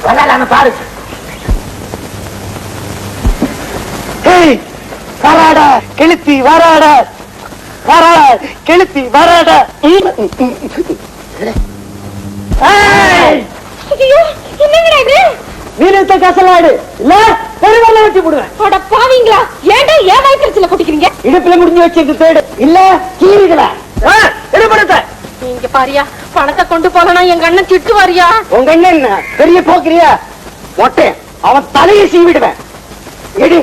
பாரு. வராட கெளுத்தி வராட வராட கெளுத்தி வராட. மீனத்தை கசலாடு இல்ல பெருவெல்லாம் வச்சு போடுவேன். பாவீங்களா ஏன்டா ஏன் வயிற்றுல குடிக்கிறீங்க? இடுப்புல முடிஞ்சு வச்சிருக்கு தேடு இல்ல கீரிகள நீங்க பாரியா பணத்தை கொண்டு போனா எங்க அண்ணன் திட்டுவாரியா? உங்க அண்ணன் என்ன பெரிய போக்கிரியா? மொட்டை அவன் தலையை சீவிடுவேன். எடி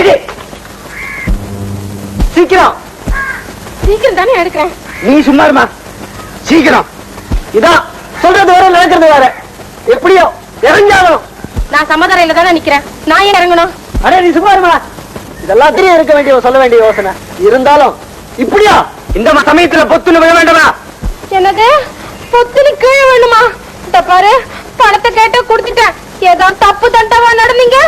எடி சீக்கிரம் சீக்கிரம் தானே எடுக்கிறேன். நீ சும்மாருமா சீக்கிரம். இதான் சொல்றது வேற நடக்கிறது வேற. எப்படியோ இறஞ்சாலும் நான் சமதரையில தானே நிக்கிறேன். நான் ஏன் இறங்கணும்? அடே நீ சும்மாருமா. இதெல்லாம் தெரிய இருக்க வேண்டிய சொல்ல வேண்டிய யோசனை இருந்தாலும் இப்படியா இந்த சமயத்துல பொத்துன்னு விழ வேண்டுமா? என்னது பொத்துன்னு கீழே வேணுமா? இந்த பாரு பணத்தை கேட்ட குடுத்துட்டேன். ஏதோ தப்பு தண்டவா நடந்தீங்க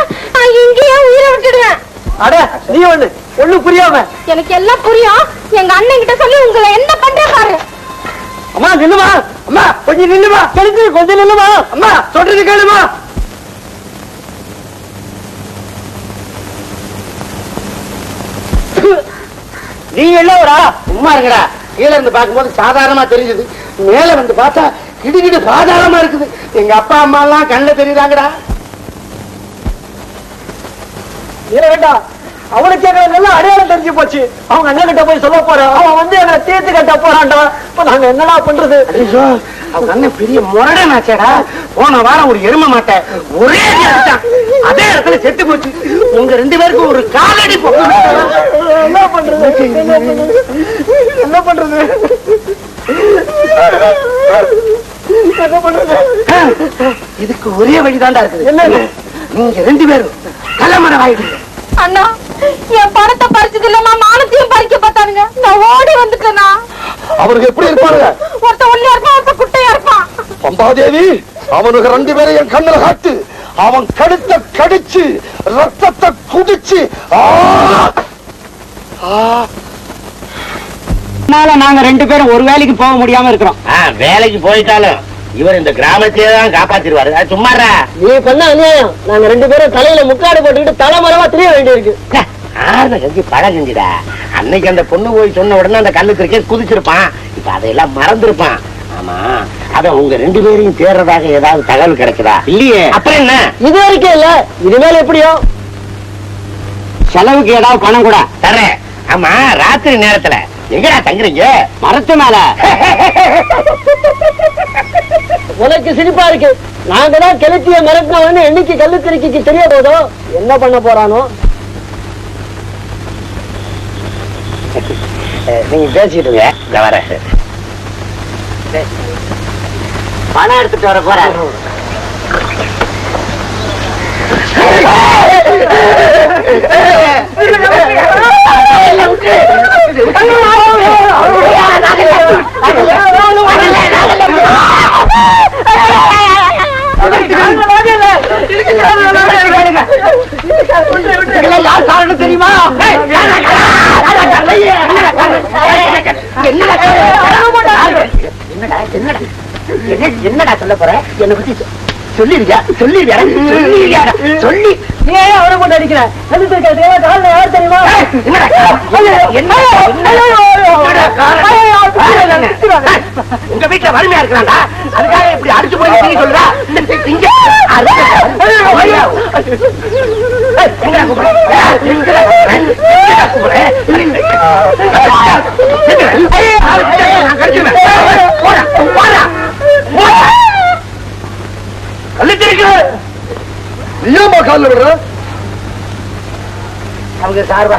இங்கேயே உயிரை விட்டுடுவேன். அட நீ ஒண்ணு புரியாம. எனக்கு எல்லாம் புரியும். எங்க அண்ணன் கிட்ட சொல்லி உங்களை என்ன பண்றேன் பாரு. அம்மா நில்லுமா. அம்மா கொஞ்சம் நில்லுமா. கொஞ்சம் நில்லுமா. அம்மா சொல்றது கேளுமா. நீ எல்லோரா சும்மா இருக்கடா. கீழே இருந்து பார்க்கும்போது சாதாரணமா தெரிஞ்சது. மேல வந்து பார்த்தா கிடுகிடு சாதாரணமா இருக்குது. எங்க அப்பா அம்மா எல்லாம் கண்ணில் தெரியுறாங்கடா. வேண்டாம் அவனுக்கு எல்லாம் அடையாளம் தெரிஞ்சு போச்சு. அவங்க அண்ணன் கிட்ட போய் சொல்ல போறான். அவன் வந்து எங்களை தீர்த்து கட்ட போறான்டா. இப்ப நாங்க என்னடா பண்றது? அவங்க அண்ணன் பெரிய முரடனாச்சேடா. போன வாரம் ஒரு எருமை மாட்டேன் ஒரே அதே இடத்துல செத்து போச்சு. உங்க 2 பேருக்கும் ஒரு காலடி என்ன பண்றது? என்ன பண்றது? என்ன பண்றது? இதுக்கு ஒரே வழிதாண்டா இருக்குது. என்ன? நீங்க 2 பேரும் கலமரம் ஆயிடுங்க. அண்ணா என் பணத்தை பறிச்சது இல்லமா மானத்தையும் பறிக்க பார்த்தானுங்க. நான் ஓடி வந்துட்டேனா? அவனுக்கு எப்படி இருப்பானுங்க? ஒருத்த ஒல்லியா இருப்பான், ஒருத்த குட்டையா இருப்பான். பம்பாதேவி அவனுக்கு 2 பேரும் என் கண்ணில் காட்டு. அவன் கடுத்த கடிச்சு ரத்தத்தை குடிச்சு நாங்க 2 பேரும் ஒரு வேலைக்கு போக முடியாம இருக்கிறோம். வேலைக்கு போயிட்டாலும் இவர் இந்த கிராமத்தையே தான் காப்பாத்திருவாரு. சும்மாரா நீ பண்ண அநியாயம். நாங்க 2 பேரும் தலையில முக்காடு போட்டுக்கிட்டு தலைமரமா தெரிய வேண்டியிருக்கு. செஞ்சு பழம் செஞ்சுடா. அன்னைக்கு அந்த பொண்ணு போய் சொன்ன உடனே அந்த கல்லு கிரிக்கே குதிச்சிருப்பான். இப்ப அதையெல்லாம் மறந்துருப்பான். ஆமா அத உங்க 2 பேரையும் தேர்றதாக ஏதாவது தகவல் கிடைக்குதா? இல்லையே. அப்புறம் என்ன? இது வரைக்கும் இல்ல. இனிமேல் எப்படியோ செலவுக்கு ஏதாவது பணம் கூட தரேன். ஆமா ராத்திரி நேரத்துல எங்கடா தங்குறீங்க? மரத்து மேல. உனக்கு சிரிப்பா இருக்கு. நாங்க தான் கிளத்திய மரத்தினவன்னு என்னைக்கு கல்லு திருக்கிக்கு தெரிய போதோ என்ன பண்ண போறானோ. நீங்க பேசிட்டு வர பணம் எடுத்துட்டு வர போற. தெரியுமா? என்னடா சொல்ல போற? என்ன பத்தி சொல்லிருக்கா? சொல்லி நீ அவரை போட்டு அடிக்கிற. யார் தெரியுமா? உங்க வீட்டுல வறுமையா இருக்கிறாண்டா. அதுக்காக இப்படி அடிச்சு போய் நீ சொல்றா? அவங்க சார்பா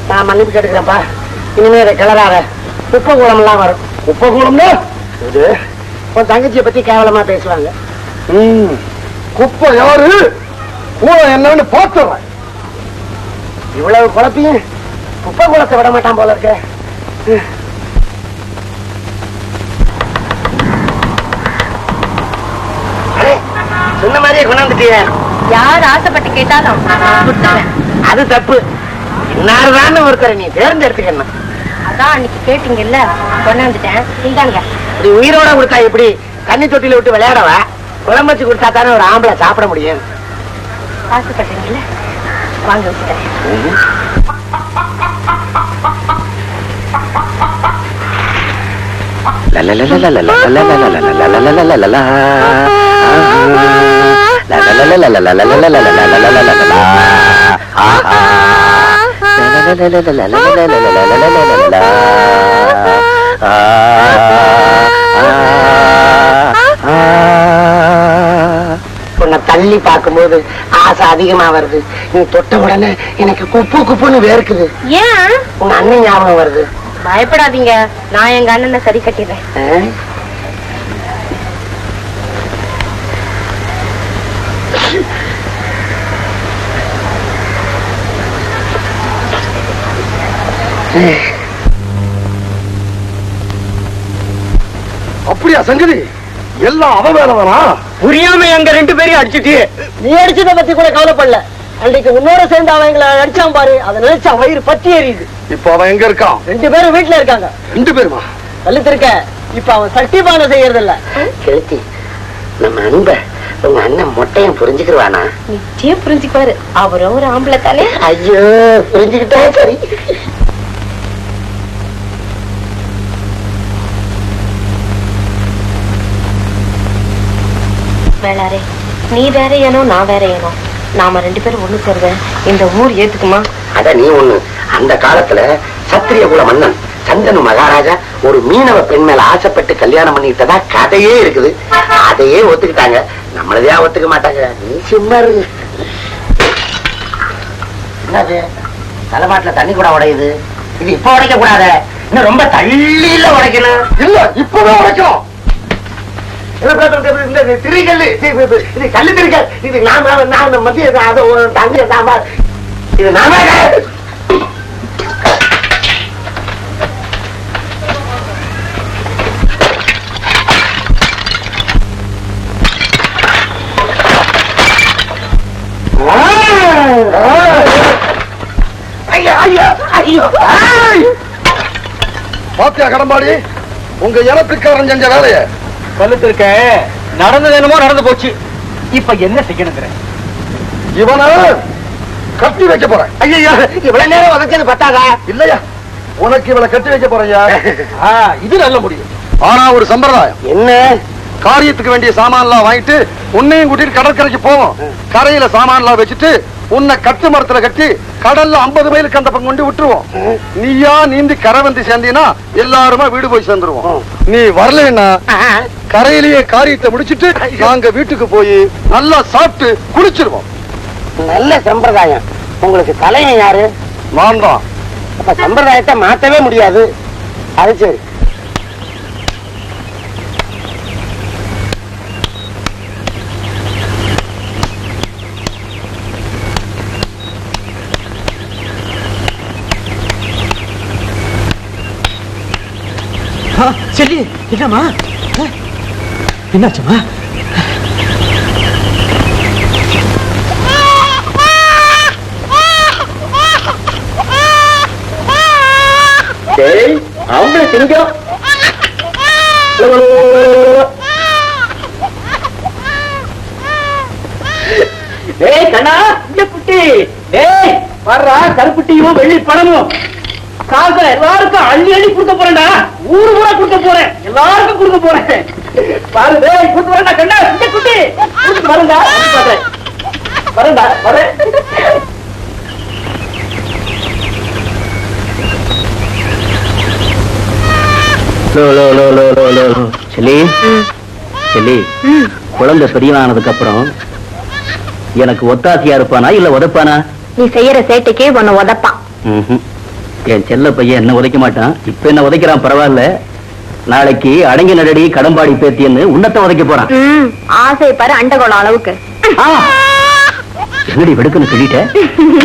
நான் மன்னிப்பு கேட்டுக்கிறேன்ப்பா. இனிமே இதை கிளறாத. குப்பை கூலம் எல்லாம் வரும். குப்பை கூலம்னா உன் தங்கச்சியை பத்தி கேவலமா பேசுவாங்க. குப்பை யாரு கூலம் என்னன்னு பாத்துறேன். இவ்வளவு குழப்பையும் குப்பை கூலத்தை விட மாட்டான் போல இருக்க. சொன்ன மாதிரியே கொண்டாந்துட்டிய. யார் ஆசைப்பட்டு கேட்டாலும் அது தப்பு. இன்னாருதான் ஒருத்தரை நீ தேர்ந்தெடுத்துக்கணும். அதான் அன்னைக்கு கேட்டீங்கல்ல கொண்டாந்துட்டேன். இந்தாங்க. இப்படி உயிரோட கொடுத்தா எப்படி? கண்ணி தொட்டில விட்டு விளையாடவா? குழம்பு வச்சு கொடுத்தா தானே ஒரு ஆம்பளை சாப்பிட முடியும். ஆசைப்படுறீங்கல்ல, வாங்க வச்சுட்டேன். உன்னை தள்ளி பார்க்கும்போது ஆசை அதிகமா வருது. நீ தொட்ட உடனே எனக்கு குப்பு குப்புன்னு வேர்க்குது. ஏன்? உங்க அண்ணன் ஞாபகம் வருது. பயப்படாதீங்க, நான் எங்க அண்ணனை சரி கட்டிடுறேன். அப்படியா சங்கதி? எல்லாம் அவ வேலைதானா? புரியாம எங்க 2 பேரையும் அடிச்சுட்டு. நீ அடிச்சதை பத்தி கூட கவலைப்படல. அன்றைக்கு உன்னோட சேர்ந்து அவன் எங்களை அடிச்சான் பாரு, அதை நினைச்சா வயிறு பத்தி எரியுது. இப்ப அவன் எங்க இருக்கான்? 2 பேரும் வீட்டுல இருக்காங்க. 2 பேருமா? கழுத்திருக்க. இப்ப அவன் சட்டிபானை செய்யறது இல்ல. கெளுத்தி, நம்ம அன்ப உங்க அண்ணன் மொட்டையும் புரிஞ்சுக்கிடுவானா? நிச்சயம் புரிஞ்சுக்குவாரு, அவரும் ஒரு ஆம்பளை தானே. ஐயோ, புரிஞ்சுக்கிட்டா சரி. வேளாரே, நீ வேற ஏனோ நான் வேற ஏனோ, நாம 2 பேரும் ஒண்ணு சேருத இந்த ஊர் ஏத்துக்குமா? அத நீ ஒண்ணு. அந்த காலத்துல சத்திரிய குல மன்னன் சந்தனு மகாராஜா ஒரு மீனவ பெண் மேல ஆசைப்பட்டு கல்யாணம் பண்ணிட்டதா கதையே இருக்குது. அதையே ஒத்துக்கிட்டாங்க. நம்மளதையா ஒத்துக்க மாட்டாங்க. நீ சும்மா இரு. என்னது தலைமாட்டுல தண்ணி கூட உடையுது? இது இப்ப உடைக்க கூடாது, இன்னும் ரொம்ப தள்ளியில உடைக்கணும். இல்ல, இப்பவே உடைக்கும். திரிகல் இது கல்லு திரிகல். இது நான் மத்திய தண்ணி இது நாம பாத்தியா கடம்பாடி, உங்க இனத்துக்காரன் செஞ்ச வேலைய? கழுத்திருக்க. நடந்தது என்னமோ நடந்து போச்சு. இப்ப என்ன செய்யணுங்கிற? இவனை கட்டி வைக்க போறேன். ஐயா, இவ்வளவு நேரம் வதச்சது பத்தாதா? இல்லையா, உனக்கு இவளை கட்டி வைக்க போறையா? இது நல்ல முடியும். ஆனா ஒரு சம்பிரதாயம். என்ன? காரியத்துக்கு வேண்டிய சாமான்லாம் வாங்கிட்டு உன்னையும் கூட்டிட்டு கடற்கரைக்கு போவோம். கரையில சாமான்லாம் வச்சுட்டு உன்னை கட்டு மரத்துல கட்டி கடல்ல 50 மைலுக்கு அந்த பக்கம் கொண்டு விட்டுருவோம். நீயா நீந்தி கரை வந்து சேர்ந்தீங்கன்னா எல்லாருமா வீடு போய் சேர்ந்துருவோம். நீ வரலன்னா கரையிலேயே காரியத்தை முடிச்சிட்டு நாங்க வீட்டுக்கு போய் நல்லா சாப்பிட்டு குளிச்சிருவோம். நல்ல சம்பிரதாயம். உங்களுக்கு தலையன் யாரு? நான் தான். அப்ப சம்பிரதாயத்தை மாத்தவே முடியாது. அது சரி. சரி, என்னம்மா என்னாச்சுமா? அவங்கள திங்கம். டேய் கண்ணா, இந்த குட்டி. டேய் வர்றா, கருப்புட்டியும் வெள்ளி பணமும் காசை எல்லாருக்கும் அள்ளி அள்ளி கொடுக்க போறேன்டா. ஊரு ஊரா கொடுக்க போறேன், எல்லாருக்கும் கொடுக்க போறேன். பாரு, டேய் கூட்டு வரேன்டா கண்ணா, இந்த குட்டி வரேன்டா. வரேன்டா, வரேன். குழந்தை சரியானதுக்கு அப்புறம் எனக்கு ஒத்தாசியா இருப்பானா இல்ல உதப்பானா? நீ செய்யற சேட்டைக்கு உன்னை உதப்பான். என் செல்ல பையன் என்ன உதைக்க மாட்டான். இப்ப என்ன உதைக்கிறான், பரவாயில்ல. நாளைக்கு அடங்கி நடடி கடம்பாடி பேத்தின்னு உன்னத்தை உதைக்க போறான். ஆசை பாரு அண்டகோளம் அளவுக்கு. என்னடி வெடுக்குன்னு கிழிட்ட?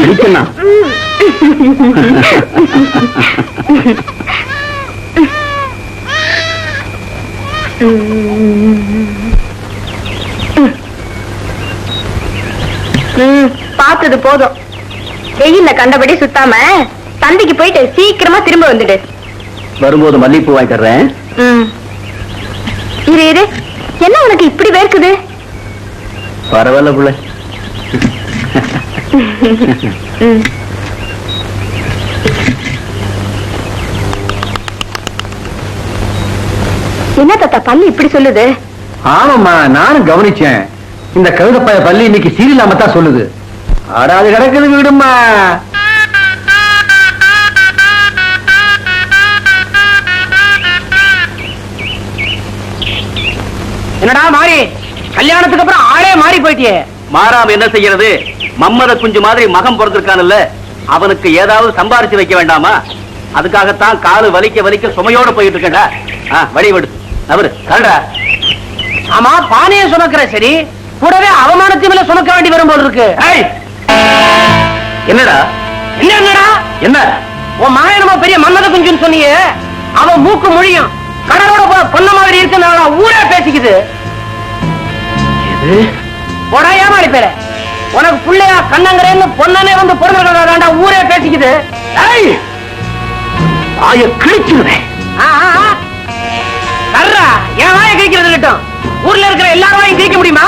கிழிச்சனா? பார்த்தது போதும். வெயில்ல கண்டபடி சுத்தாம சந்தைக்கு போயிட்டு சீக்கிரமா திரும்ப வந்துடு. வரும்போது மல்லிப்பூ வாங்கி தர்றேன். இரு இரு, என்ன உனக்கு இப்படி வேர்க்குது? பரவாயில்ல புள்ள. என்ன தாத்தா பள்ளி இப்படி சொல்லுது? ஆமாம்மா, நானும் கவனிச்சேன். இந்த கழுதப்பாய பள்ளி இன்னைக்கு சீரியலாம தான் சொல்லுது. ஆடாது கிடக்குது விடுமா. என்னடா மாறி, கல்யாணத்துக்கு அப்புறம் ஆளே மாறி போயிட்டியே. மாறாம என்ன செய்யறது? மம்மத குஞ்சு மாதிரி மகன் பிறந்திருக்கான்ல, அவனுக்கு ஏதாவது சம்பாரிச்சு வைக்க வேண்டாமா? அதுக்காகத்தான் காலு வலிக்க வலிக்க சுமையோட போயிட்டு இருக்கேன்டா. வழி விடு, அவரு கல்டா. ஆமா, பானையை சுமக்கிற சரி, கூடவே அவமானத்தையும் சுமக்க வேண்டி வரும் போல இருக்கு. என்னடா என்னடா என்ன? உன் மகனமா பெரிய மன்மத குஞ்சுன்னு சொன்னியே, அவன் மூக்கு மொழியும் கடலோட பொண்ண மாதிரி இருக்குனால ஊரே பேசிக்குது. போடா ஏமாளி பேர, உனக்கு புள்ளையா கண்ணங்கரேன்னு பொண்ணனே வந்து பொருந்தா ஊரே பேசிக்குது. ஆய கிழிச்சிருவேன். கர்றா, என் வாயை கிழிக்கிறது கிட்டும். ஊர்ல இருக்கிற எல்லாரும் வாயும் கிழிக்க முடியுமா?